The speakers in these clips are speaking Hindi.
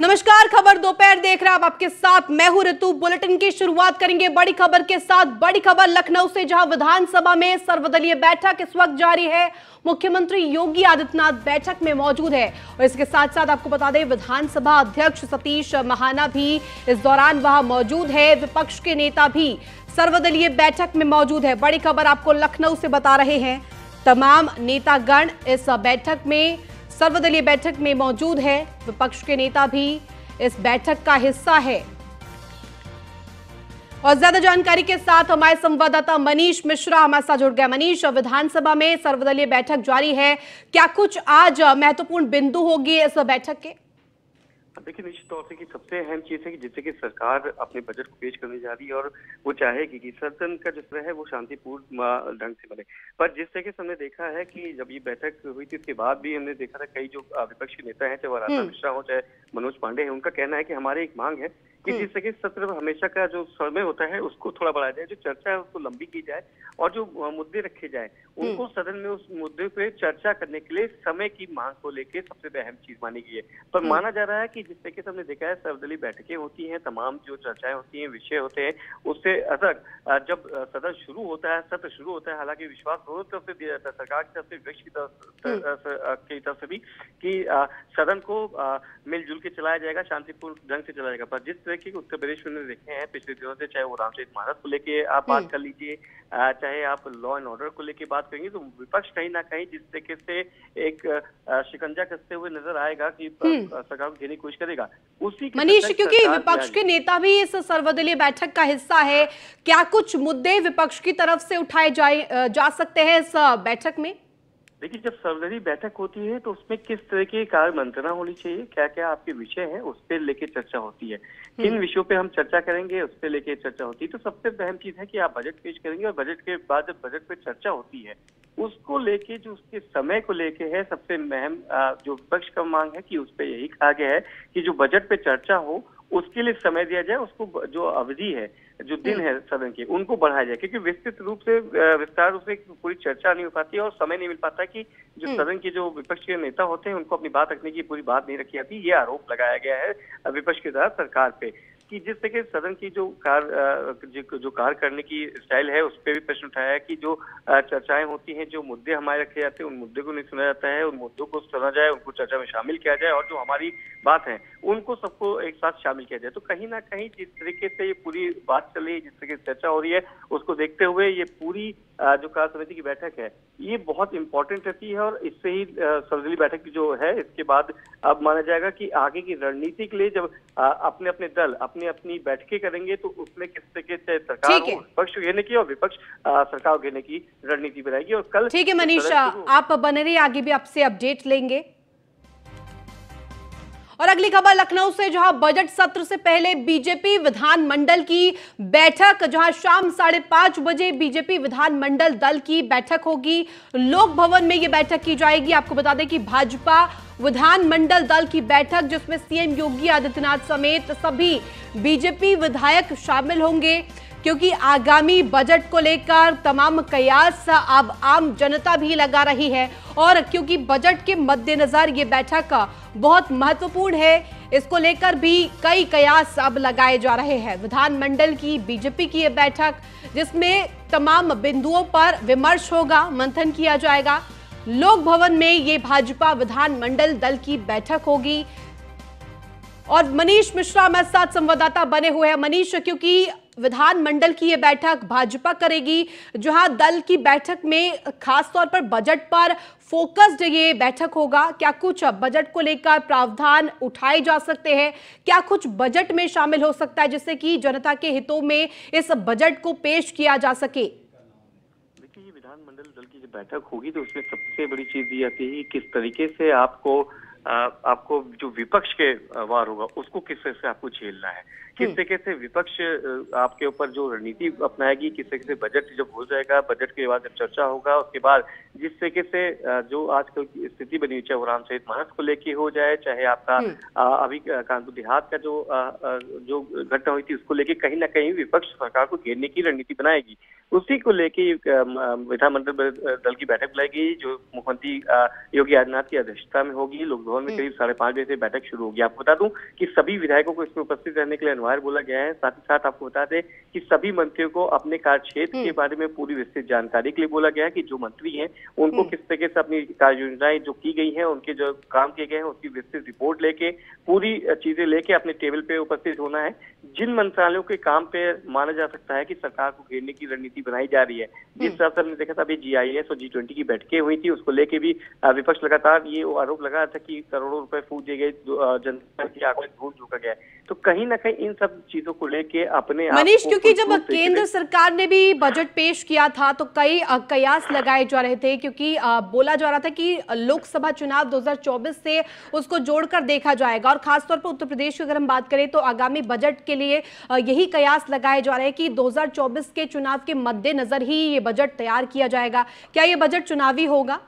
नमस्कार, खबर दोपहर देख रहे हैं आप, आपके साथ मैं हूं ऋतु। बुलेटिन की शुरुआत करेंगे बड़ी खबर के साथ। बड़ी खबर लखनऊ से, जहां विधानसभा में सर्वदलीय बैठक इस वक्त जारी है। मुख्यमंत्री योगी आदित्यनाथ बैठक में मौजूद है और इसके साथ साथ आपको बता दें, विधानसभा अध्यक्ष सतीश महाना भी इस दौरान वहां मौजूद है। विपक्ष के नेता भी सर्वदलीय बैठक में मौजूद है। बड़ी खबर आपको लखनऊ से बता रहे हैं। तमाम नेतागण इस बैठक में, सर्वदलीय बैठक में मौजूद है। विपक्ष के नेता भी इस बैठक का हिस्सा है। और ज्यादा जानकारी के साथ हमारे संवाददाता मनीष मिश्रा हमारे साथ जुड़ गया। मनीष, विधानसभा में सर्वदलीय बैठक जारी है, क्या कुछ आज महत्वपूर्ण बिंदु होगी इस बैठक के? देखिए, निश्चित तौर से कि सबसे अहम चीज है कि जिससे कि सरकार अपने बजट को पेश करने जा रही है और वो चाहेगी कि सदन का जो है वो शांतिपूर्ण ढंग से बने। पर जिस तरीके से हमने देखा है कि जब ये बैठक हुई थी उसके बाद भी हमने देखा था कई जो विपक्ष के नेता हैं, चाहे आराधना मिश्रा हो चाहे मनोज पांडे हैं, उनका कहना है कि हमारी एक मांग है कि जिस तरीके से सत्र हमेशा का जो समय होता है उसको थोड़ा बढ़ाया जाए, जो चर्चा है उसको लंबी की जाए और जो मुद्दे रखे जाए उनको सदन में उस मुद्दे पे चर्चा करने के लिए समय की मांग को लेकर सबसे अहम चीज मानी गई है। पर माना जा रहा है कि जिस तरीके से हमने देखा है सर्वदलीय बैठकें होती हैं, तमाम जो चर्चाएं होती हैं, विषय होते हैं, उससे अलग जब सदन शुरू होता है, सत्र शुरू होता है, हालांकि विश्वास दोनों तरफ से, सरकार की तरफ से, विपक्ष की तरफ से भी, कि सदन को मिलजुल के चलाया जाएगा, शांतिपूर्ण ढंग से चलाया जाएगा। पर जिस तरह की उत्तर प्रदेश में देखे हैं पिछले दिनों से, चाहे वो रामचरित मानस को लेके आप बात कर लीजिए, चाहे आप लॉ एंड ऑर्डर को लेके बात करेंगे, तो विपक्ष कहीं ना कहीं जिस तरीके से एक शिकंजा कसते हुए नजर आएगा कि सरकार को घेरने की कोशिश करेगा, उसी मनीष, क्योंकि विपक्ष के नेता भी इस सर्वदलीय बैठक का हिस्सा है, क्या कुछ मुद्दे विपक्ष की तरफ से उठाए जा सकते हैं इस बैठक में? देखिए, जब सर्वदलीय बैठक होती है तो उसमें किस तरह की कार्य मंत्रणा होनी चाहिए, क्या क्या आपके विषय हैं, उस पर लेके चर्चा होती है, किन विषयों पे हम चर्चा करेंगे उस पर लेके चर्चा होती है। तो सबसे अहम चीज है कि आप बजट पेश करेंगे और बजट के बाद जब बजट पे चर्चा होती है उसको लेके, जो उसके समय को लेके है, सबसे अहम जो विपक्ष का मांग है कि उस पर यही कहा गया है कि जो बजट पे चर्चा हो उसके लिए समय दिया जाए, उसको जो अवधि है, जो दिन है सदन के, उनको बढ़ाया जाए, क्योंकि विस्तार रूप से पूरी चर्चा नहीं हो पाती है और समय नहीं मिल पाता कि जो सदन के जो विपक्ष के नेता होते हैं उनको अपनी बात रखने की पूरी बात नहीं रखी जाती। ये आरोप लगाया गया है विपक्ष के द्वारा सरकार पे कि जिस तरह के सदन की जो कार्य करने की स्टाइल है उस पर भी प्रश्न उठाया है कि जो चर्चाएं होती हैं, जो मुद्दे हमारे रखे जाते हैं, उन मुद्दों को नहीं सुना जाता है, उन मुद्दों को सुना जाए, उनको चर्चा में शामिल किया जाए और जो हमारी बात है उनको सबको एक साथ शामिल किया जाए। तो कहीं ना कहीं जिस तरीके से ये पूरी बात चल रही है, जिस तरीके से चर्चा हो रही है, उसको देखते हुए ये पूरी जो कार्य समिति की बैठक है ये बहुत इंपॉर्टेंट रहती है और इससे ही सर्वदलीय बैठक जो है इसके बाद अब माना जाएगा कि आगे की रणनीति के लिए जब अपने अपने दल अपनी बैठकें करेंगे तो उसमें किस तरीके से सरकार को विपक्ष घेरने की और विपक्ष सरकार को घेरने की रणनीति बनाएगी। और कल ठीक है मनीष, आप बने रहिए, आगे भी आपसे अपडेट लेंगे। और अगली खबर लखनऊ से, जहां बजट सत्र से पहले बीजेपी विधानमंडल की बैठक, जहां शाम 5:30 बजे बीजेपी विधानमंडल दल की बैठक होगी। लोक भवन में यह बैठक की जाएगी। आपको बता दें कि भाजपा विधानमंडल दल की बैठक, जिसमें सीएम योगी आदित्यनाथ समेत सभी बीजेपी विधायक शामिल होंगे, क्योंकि आगामी बजट को लेकर तमाम कयास अब आम जनता भी लगा रही है और क्योंकि बजट के मद्देनजर ये बैठक बहुत महत्वपूर्ण है, इसको लेकर भी कई कयास अब लगाए जा रहे हैं। विधानमंडल की बीजेपी की ये बैठक, जिसमें तमाम बिंदुओं पर विमर्श होगा, मंथन किया जाएगा। लोक भवन में ये भाजपा विधानमंडल दल की बैठक होगी। और मनीष मिश्रा हमारे साथ संवाददाता बने हुए हैं। मनीष, क्योंकि विधानमंडल की यह बैठक भाजपा करेगी, जहां दल की बैठक में खासतौर पर बजट पर फोकस्ड ये बैठक होगा, क्या कुछ बजट को लेकर प्रावधान उठाए जा सकते हैं, क्या कुछ बजट में शामिल हो सकता है जिससे कि जनता के हितों में इस बजट को पेश किया जा सके? देखिए, विधानमंडल दल की जो बैठक होगी तो उसमें सबसे बड़ी चीज दी जाती है किस तरीके से आपको जो विपक्ष के वार होगा उसको किस तरह से आपको झेलना है, किस तरीके से विपक्ष आपके ऊपर जो रणनीति अपनाएगी, किस तरीके से बजट जब हो जाएगा, बजट के बाद जब चर्चा होगा, उसके बाद जिस तरीके से जो आजकल की स्थिति बनी हुई, चाहे वो रामचरित मानस को लेके हो जाए, चाहे आपका अभी कानपुर देहात का जो घटना हुई थी उसको लेके, कहीं ना कहीं विपक्ष सरकार को घेरने की रणनीति बनाएगी। उसी को लेके विधानमंडल दल की बैठक बुलाई गई, जो मुख्यमंत्री योगी आदित्यनाथ की अध्यक्षता में होगी। लोक भवन में करीब 5:30 बजे से बैठक शुरू होगी। आपको बता दूं कि सभी विधायकों को इसमें उपस्थित रहने के लिए अनिवार्य बोला गया है। साथ ही साथ आपको बता दें कि सभी मंत्रियों को अपने कार्य क्षेत्र के बारे में पूरी विस्तृत जानकारी के लिए बोला गया है कि जो मंत्री हैं उनको किस तरीके से अपनी कार्य योजनाएं जो की गई हैं, उनके जो काम किए गए हैं उसकी विस्तृत रिपोर्ट लेके, पूरी चीजें लेके अपने टेबल पे उपस्थित होना है। जिन मंत्रालयों के काम पे माना जा सकता है कि सरकार को घेरने की रणनीति बनाई जा रही है, जिस तरह से हमने देखा था अभी GIS और G20 की बैठकें हुई थी, उसको लेके भी विपक्ष लगातार ये आरोप लगा था कि करोड़ों रुपए फूक दिए गए, जनता की आंखों में धूल झोंका गया है। तो कहीं ना कहीं इन सब चीजों को लेके अपने मनीष, क्योंकि जब केंद्र सरकार ने भी बजट पेश किया था तो कई कयास लगाए जा रहे थे, क्योंकि बोला जा रहा था कि लोकसभा चुनाव 2024 से उसको जोड़कर देखा जाएगा, और खासतौर पर उत्तर प्रदेश की अगर हम बात करें तो आगामी बजट के लिए यही कयास लगाए जा रहे हैं कि 2024 के चुनाव के मद्देनजर ही ये बजट तैयार किया जाएगा। क्या ये बजट चुनावी होगा?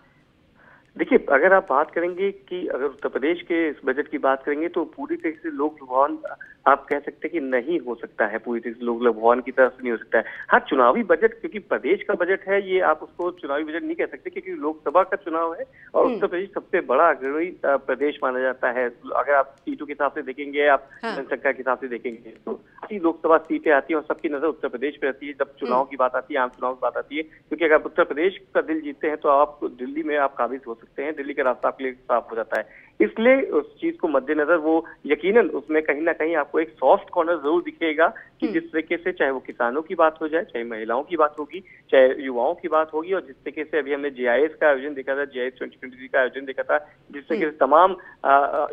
देखिए, अगर आप बात करेंगे कि अगर उत्तर प्रदेश के इस बजट की बात करेंगे तो पूरी तरह से लोक भवन आप कह सकते हैं कि नहीं हो सकता है, पूरी तरह से लोक भवन की तरफ से नहीं हो सकता है। हाँ, चुनावी बजट, क्योंकि प्रदेश का बजट है, ये आप उसको चुनावी बजट नहीं कह सकते, क्योंकि लोकसभा का चुनाव है और उत्तर प्रदेश सबसे बड़ा अग्रणी प्रदेश माना जाता है। अगर आप सीटों के हिसाब से देखेंगे, आप जनसंख्या के हिसाब से देखेंगे तो लोकसभा सीटें आती है और सबकी नजर उत्तर प्रदेश पे रहती है जब चुनाव की बात आती है, आम चुनाव की बात आती है। क्योंकि अगर उत्तर प्रदेश का दिल जीतते हैं तो आप दिल्ली में आप काबिज हो सकते हैं, दिल्ली का रास्ता आपके लिए साफ हो जाता है। इसलिए उस चीज को मद्देनजर वो यकीनन उसमें कहीं ना कहीं आपको एक सॉफ्ट कॉर्नर जरूर दिखेगा कि जिस तरीके से चाहे वो किसानों की बात हो जाए, चाहे महिलाओं की बात होगी, चाहे युवाओं की बात होगी, और जिस तरीके से अभी हमने GIS का आयोजन देखा था, GIS 2023 का आयोजन देखा था, जिस तरीके से तमाम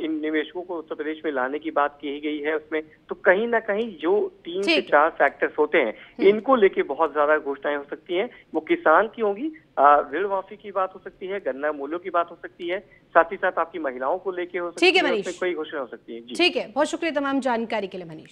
इन निवेशकों को उत्तर प्रदेश में लाने की बात की गई है उसमें, तो कहीं ना कहीं जो 3 से 4 फैक्टर्स होते हैं इनको लेके बहुत ज्यादा घोषणाएं हो सकती हैं। वो किसान की होंगी, ऋण माफी की बात हो सकती है, गन्ना मूल्यों की बात हो सकती है, साथ ही साथ आपकी महिलाओं को लेके हो सकती है, उसमें कोई घोषणा हो सकती है। ठीक है, बहुत शुक्रिया तमाम जानकारी के लिए मनीष।